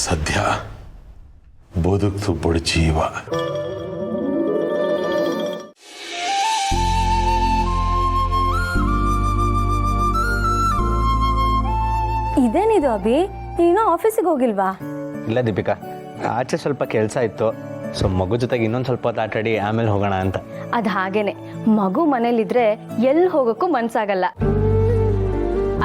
ಸದ್ಯ ಬದುಕ್ತು ಬಡ ಜೀವ. ಇದೇನಿದು ಅಭಿ, ನೀನು ಆಫೀಸಿಗೆ ಹೋಗಿಲ್ವಾ? ಇಲ್ಲ ದೀಪಿಕಾ, ಆಚೆ ಸ್ವಲ್ಪ ಕೆಲಸ ಇತ್ತು. ಸೊ ಮಗು ಜೊತೆಗೆ ಇನ್ನೊಂದು ಸ್ವಲ್ಪ ಹೊತ್ತು ಆಟಾಡಿ ಆಮೇಲೆ ಹೋಗೋಣ ಅಂತ. ಅದು ಹಾಗೇನೆ, ಮಗು ಮನೇಲಿದ್ರೆ ಎಲ್ಲಿ ಹೋಗೋಕ್ಕೂ ಮನ್ಸಾಗಲ್ಲ.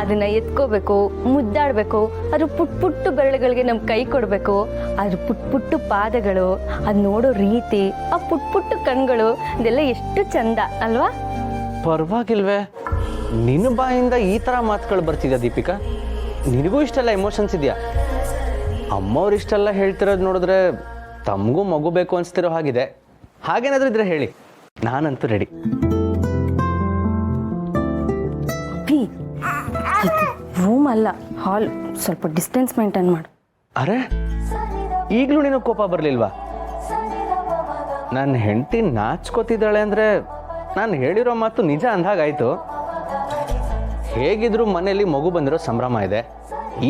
ಅದನ್ನ ಎತ್ಕೋಬೇಕು, ಮುದ್ದಾಡ್ಬೇಕು, ಅದ್ರ ಪುಟ್ ಪುಟ್ಟು ಬೆರಳುಗಳಿಗೆ ನಮ್ ಕೈ ಕೊಡ್ಬೇಕು, ಅದ್ರ ಪುಟ್ ಪುಟ್ಟು ಪಾದಗಳು, ಅದ್ ನೋಡೋ ರೀತಿ, ಆ ಪುಟ್ ಪುಟ್ಟು ಕಣ್ಗಳು, ಇದೆಲ್ಲ ಎಷ್ಟು ಚಂದ ಅಲ್ವಾ? ಪರವಾಗಿಲ್ವೇ, ನಿನ್ನ ಬಾಯಿಂದ ಈ ಥರ ಮಾತುಗಳು ಬರ್ತಿದ್ಯಾ ದೀಪಿಕಾ? ನಿನಗೂ ಇಷ್ಟೆಲ್ಲ ಎಮೋಷನ್ಸ್ ಇದೆಯಾ? ಅಮ್ಮವ್ರು ಇಷ್ಟೆಲ್ಲ ಹೇಳ್ತಿರೋದು ನೋಡಿದ್ರೆ ತಮಗೂ ಮಗು ಬೇಕು ಅನ್ಸ್ತಿರೋ ಹಾಗಿದೆ. ಹಾಗೇನಾದ್ರೂ ಇದ್ರೆ ಹೇಳಿ, ನಾನಂತೂ ರೆಡಿ. ರೂಮ್ ಅಲ್ಲ, ಹಾಲ್. ಸ್ವಲ್ಪ ಡಿಸ್ಟೆನ್ಸ್ ಮೇಂಟೈನ್ ಮಾಡು. ಅರೆ, ಈಗಲೂ ನೀನು ಕೋಪ ಬರಲಿಲ್ವಾ? ನನ್ನ ಹೆಂಡತಿ ನಾಚ್ಕೋತಿದ್ದಾಳೆ ಅಂದರೆ ನಾನು ಹೇಳಿರೋ ಮಾತು ನಿಜ ಅಂದಾಗಾಯ್ತು. ಹೇಗಿದ್ರು ಮನೇಲಿ ಮಗು ಬಂದಿರೋ ಸಂಭ್ರಮ ಇದೆ.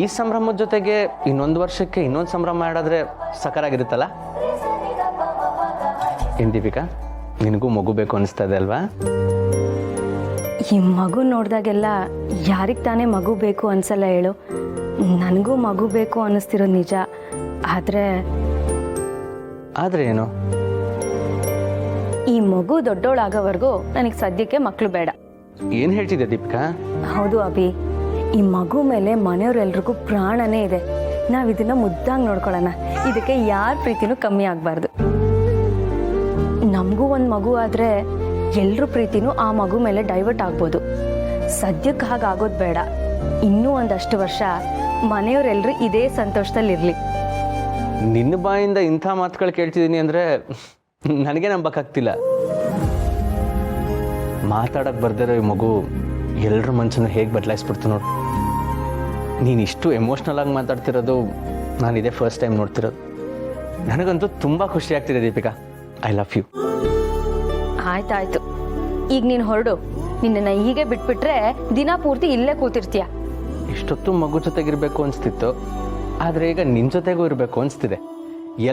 ಈ ಸಂಭ್ರಮದ ಜೊತೆಗೆ ಇನ್ನೊಂದು ವರ್ಷಕ್ಕೆ ಇನ್ನೊಂದು ಸಂಭ್ರಮ ಮಾಡಿದ್ರೆ ಸಕರಾಗಿರುತ್ತಲ್ಲ. ಏನ್ ದೀಪಿಕಾ, ನಿನಗೂ ಮಗು ಬೇಕು ಅನಿಸ್ತಾ ಇದೆ ಅಲ್ವಾ? ಈ ಮಗು ನೋಡಿದಾಗೆಲ್ಲ ಯಾರಿಗೆ ತಾನೇ ಮಗು ಬೇಕು ಅನ್ಸಲ್ಲ ಹೇಳು? ನನಗೂ ಮಗು ಬೇಕು ಅನ್ನಿಸ್ತಿರೋದು ನಿಜ. ಆದರೆ ಏನು? ಈ ಮಗು ದೊಡ್ಡೋಳಾಗೋವರೆಗೂ ನನಗೆ ಸದ್ಯಕ್ಕೆ ಮಕ್ಕಳು ಬೇಡ. ಏನು ಹೇಳ್ತಿದ್ದೆ ದೀಪಿಕಾ? ಹೌದು ಅಭಿ, ಈ ಮಗು ಮೇಲೆ ಮನೆಯವರೆಲ್ರಿಗೂ ಪ್ರಾಣನೇ ಇದೆ. ನಾವು ಇದನ್ನ ಮುದ್ದಾಗಿ ನೋಡ್ಕೊಳ್ಳೋಣ. ಇದಕ್ಕೆ ಯಾರ ಪ್ರೀತಿನೂ ಕಮ್ಮಿ ಆಗಬಾರ್ದು. ನಮಗೂ ಒಂದು ಮಗು ಆದರೆ ಎಲ್ಲರ ಪ್ರೀತಿನೂ ಆ ಮಗು ಮೇಲೆ ಡೈವರ್ಟ್ ಆಗ್ಬೋದು. ಸದ್ಯಕ್ಕೆ ಹಾಗಾಗೋದು ಬೇಡ. ಇನ್ನೂ ಒಂದಷ್ಟು ವರ್ಷ ಮನೆಯವರೆಲ್ಲರೂ ಇದೇ ಸಂತೋಷದಲ್ಲಿರಲಿ. ನಿನ್ನ ಬಾಯಿಂದ ಇಂಥ ಮಾತುಗಳು ಕೇಳ್ತಿದ್ದೀನಿ ಅಂದರೆ ನನಗೆ ನಂಬಕ್ಕಾಗ್ತಿಲ್ಲ. ಮಾತಾಡಕ್ಕೆ ಬರ್ದಿರೋ ಈ ಮಗು ಎಲ್ಲರ ಮನಸ್ಸನ್ನು ಹೇಗೆ ಬದಲಾಯಿಸ್ಬಿಡ್ತು ನೋಡು. ನೀನು ಇಷ್ಟು ಎಮೋಷ್ನಲ್ ಆಗಿ ಮಾತಾಡ್ತಿರೋದು ನಾನು ಇದೇ ಫಸ್ಟ್ ಟೈಮ್ ನೋಡ್ತಿರೋದು. ನನಗಂತೂ ತುಂಬ ಖುಷಿ ಆಗ್ತಿದೆ ದೀಪಿಕಾ. I love you. ಆಯ್ತಾಯ್ತು, ಈಗ ನೀನು ಹೊರಡು. ನಿನ್ನನ್ನು ಹೀಗೆ ಬಿಟ್ಬಿಟ್ರೆ ದಿನ ಪೂರ್ತಿ ಇಲ್ಲೇ ಕೂತಿರ್ತೀಯ. ಇಷ್ಟೊತ್ತು ಮಗು ಜೊತೆಗಿರ್ಬೇಕು ಅನಿಸ್ತಿತ್ತು, ಆದರೆ ಈಗ ನಿನ್ನ ಜೊತೆಗೂ ಇರಬೇಕು ಅನಿಸ್ತಿದೆ.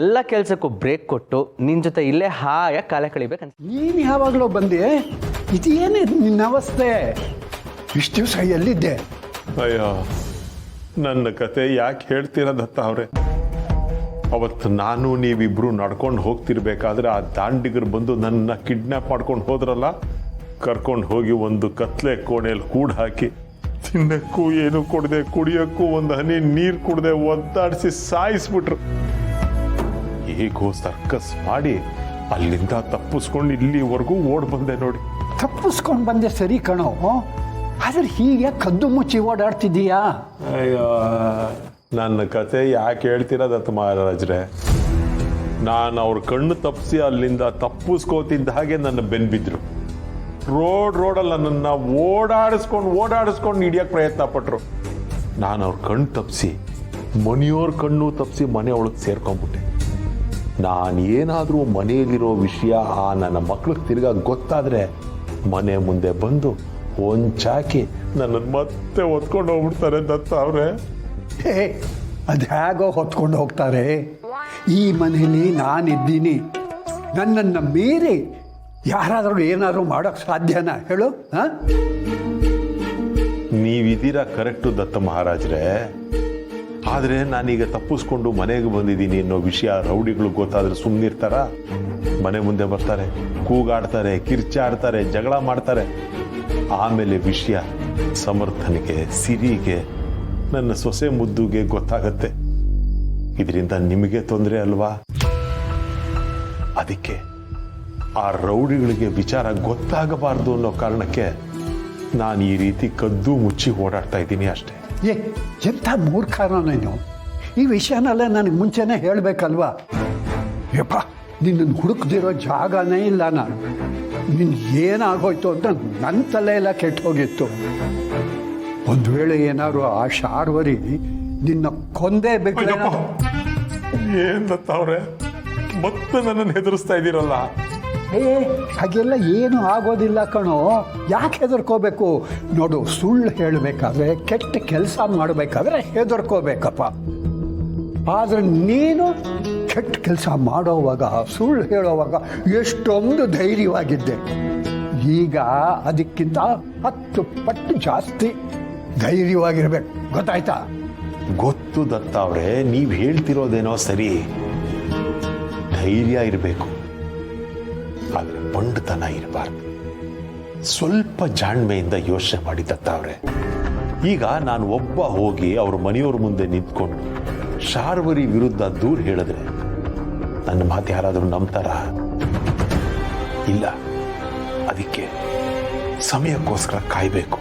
ಎಲ್ಲ ಕೆಲಸಕ್ಕೂ ಬ್ರೇಕ್ ಕೊಟ್ಟು ನಿನ್ನ ಜೊತೆ ಇಲ್ಲೇ ಹಾಯಾಗಿ ಕಾಲ ಕಳಿಬೇಕಂತ. ನೀನು ಯಾವಾಗಲೂ ಬಂದೆ? ಇದೇನೇ ನಿನ್ನ ಅವಸ್ಥೆ? ಇಷ್ಟು ದಿವಸ ಎಲ್ಲಿದ್ದೆ? ಅಯ್ಯೋ, ನನ್ನ ಕತೆ ಯಾಕೆ ಹೇಳ್ತಿರೋದತ್ತ ಅವ್ರೆ? ಅವತ್ತು ನಾನು ನೀವಿಬ್ರು ನಡ್ಕೊಂಡು ಹೋಗ್ತಿರ್ಬೇಕಾದ್ರೆ ಆ ದಾಂಡಿಗರು ಬಂದು ನನ್ನ ಕಿಡ್ನಾಪ್ ಮಾಡ್ಕೊಂಡು ಹೋದ್ರಲ್ಲ. ಕರ್ಕೊಂಡು ಹೋಗಿ ಒಂದು ಕತ್ಲೆ ಕೋಣೆಯಲ್ಲಿ ಕೂಡ್ ಹಾಕಿ ತಿನ್ನಕ್ಕೂ ಏನು ಕೊಡದೆ, ಕುಡಿಯೋಕ್ಕೂ ಒಂದು ಹನಿ ನೀರು ಕುಡದೆ ಒದ್ದಾಡಿಸಿ ಸಾಯಿಸ್ಬಿಟ್ರು. ಹೇಗೋ ಸರ್ಕಸ್ ಮಾಡಿ ಅಲ್ಲಿಂದ ತಪ್ಪಿಸ್ಕೊಂಡು ಇಲ್ಲಿವರೆಗೂ ಓಡ್ ಬಂದೆ ನೋಡಿ. ತಪ್ಪಿಸ್ಕೊಂಡು ಬಂದೆ ಸರಿ ಕಣೋ, ಆದ್ರೆ ಹೀಗೆ ಕದ್ದು ಮುಚ್ಚಿ ಓಡಾಡ್ತಿದ್ದೀಯಾ? ಅಯ್ಯೋ, ನನ್ನ ಕತೆ ಯಾಕೆ ಹೇಳ್ತಿರೋದತ್ತ ಮಹಾರಾಜ್ರೆ? ನಾನು ಅವ್ರ ಕಣ್ಣು ತಪ್ಪಿಸಿ ಅಲ್ಲಿಂದ ತಪ್ಪಿಸ್ಕೋತಿದ್ದ ಹಾಗೆ ನನ್ನ ಬೆನ್ಬಿದ್ರು. ರೋಡಲ್ಲಿ ನನ್ನನ್ನು ಓಡಾಡಿಸ್ಕೊಂಡು ಹಿಡಿಯೋಕ್ಕೆ ಪ್ರಯತ್ನ ಪಟ್ಟರು. ನಾನು ಅವ್ರ ಕಣ್ಣು ತಪ್ಪಿಸಿ ಮನೆಯವ್ರ ಕಣ್ಣು ತಪ್ಪಿಸಿ ಮನೆ ಒಳಗೆ ಸೇರ್ಕೊಂಡ್ಬಿಟ್ಟೆ. ನಾನೇನಾದರೂ ಮನೆಯಲ್ಲಿರೋ ವಿಷಯ ಆ ನನ್ನ ಮಕ್ಳಿಗೆ ತಿರ್ಗಾ ಗೊತ್ತಾದರೆ ಮನೆ ಮುಂದೆ ಬಂದು ಒಂಚಾಕಿ ನನ್ನನ್ನು ಮತ್ತೆ ಹೊತ್ಕೊಂಡು ಹೋಗ್ಬಿಡ್ತಾರೆ ದತ್ತ ಅವರೇ. ಹೇ, ಅದು ಹೇಗೋ ಹೊತ್ಕೊಂಡು ಹೋಗ್ತಾರೆ? ಈ ಮನೆಯಲ್ಲಿ ನಾನಿದ್ದೀನಿ. ನನ್ನನ್ನು ಮೀರಿ ಯಾರಾದರೂ ಏನಾದರೂ ಮಾಡೋಕ್ಕೆ ಸಾಧ್ಯನಾ ಹೇಳು? ನೀವಿದ್ದೀರಾ ಕರೆಕ್ಟು ದತ್ತ ಮಹಾರಾಜ್ರೆ. ಆದರೆ ನಾನೀಗ ತಪ್ಪಿಸ್ಕೊಂಡು ಮನೆಗೆ ಬಂದಿದ್ದೀನಿ ಅನ್ನೋ ವಿಷಯ ರೌಡಿಗಳು ಗೊತ್ತಾದ್ರೆ ಸುಮ್ಮನಿರ್ತಾರ? ಮನೆ ಮುಂದೆ ಬರ್ತಾರೆ, ಕೂಗಾಡ್ತಾರೆ, ಕಿರ್ಚಾಡ್ತಾರೆ, ಜಗಳ ಮಾಡ್ತಾರೆ. ಆಮೇಲೆ ವಿಷಯ ಸಮರ್ಥನಿಗೆ, ಸಿರಿಗೆ, ನನ್ನ ಸೊಸೆ ಮುದ್ದುಗೆ ಗೊತ್ತಾಗತ್ತೆ. ಇದರಿಂದ ನಿಮಗೆ ತೊಂದರೆ ಅಲ್ವಾ? ಅದಕ್ಕೆ ಆ ರೌಡಿಗಳಿಗೆ ವಿಚಾರ ಗೊತ್ತಾಗಬಾರ್ದು ಅನ್ನೋ ಕಾರಣಕ್ಕೆ ನಾನು ಈ ರೀತಿ ಕದ್ದು ಮುಚ್ಚಿ ಓಡಾಡ್ತಾ ಇದ್ದೀನಿ ಅಷ್ಟೇ. ಎಂಥ ಮೂರ್ಖನೋ ನೀನು! ಈ ವಿಷಯನೆಲ್ಲ ನನಗೆ ಮುಂಚೆನೇ ಹೇಳಬೇಕಲ್ವಾ? ಯಪ್ಪ, ನಿನ್ನನ್ನು ಹುಡುಕ್ದಿರೋ ಜಾಗನೇ ಇಲ್ಲ ನಾನು. ನಿನ್ನ ಏನಾಗೋಯ್ತು ಅಂತ ನನ್ನ ತಲೆ ಎಲ್ಲ ಕೆಟ್ಟು ಹೋಗಿತ್ತು. ಒಂದು ವೇಳೆ ಏನಾದ್ರು ಆ ಶಾರ್ವರಿ ನಿನ್ನ ಕೊಂದೇ ಬೇಕು. ಏನ್ ದತ್ತವ್ರೆ, ಮತ್ತೆ ನನ್ನನ್ನು ಹೆದರಿಸ್ತಾ ಇದ್ದೀರಲ್ಲ? ಹಾಗೆಲ್ಲ ಏನು ಆಗೋದಿಲ್ಲ ಕಣೋ. ಯಾಕೆ ಹೆದರ್ಕೋಬೇಕು? ನೋಡು, ಸುಳ್ಳು ಹೇಳಬೇಕಾದ್ರೆ, ಕೆಟ್ಟ ಕೆಲಸ ಮಾಡಬೇಕಾದ್ರೆ ಹೆದರ್ಕೋಬೇಕಪ್ಪ. ಆದರೆ ನೀನು ಕೆಟ್ಟ ಕೆಲಸ ಮಾಡೋವಾಗ ಸುಳ್ಳು ಹೇಳೋವಾಗ ಎಷ್ಟೊಂದು ಧೈರ್ಯವಾಗಿದ್ದೆ. ಈಗ ಅದಕ್ಕಿಂತ 10 ಪಟ್ಟು ಜಾಸ್ತಿ ಧೈರ್ಯವಾಗಿರ್ಬೇಕು, ಗೊತ್ತಾಯ್ತಾ? ಗೊತ್ತು ದತ್ತ ಅವ್ರೆ, ನೀವು ಹೇಳ್ತಿರೋದೇನೋ ಸರಿ, ಧೈರ್ಯ ಇರಬೇಕು, ಆದರೆ ಬಂಡತನ ಇರಬಾರ್ದು. ಸ್ವಲ್ಪ ಜಾಣ್ಮೆಯಿಂದ ಯೋಚನೆ ಮಾಡಿ ದತ್ತ ಅವ್ರೆ. ಈಗ ನಾನು ಒಬ್ಬ ಹೋಗಿ ಅವ್ರ ಮನೆಯವ್ರ ಮುಂದೆ ನಿಂತ್ಕೊಂಡು ಶಾರ್ವರಿ ವಿರುದ್ಧ ದೂರು ಹೇಳಿದ್ರೆ ನನ್ನ ಮಾತು ಯಾರಾದರೂ ನಂಬ್ತಾರ? ಇಲ್ಲ. ಅದಕ್ಕೆ ಸಮಯಕ್ಕೋಸ್ಕರ ಕಾಯಬೇಕು.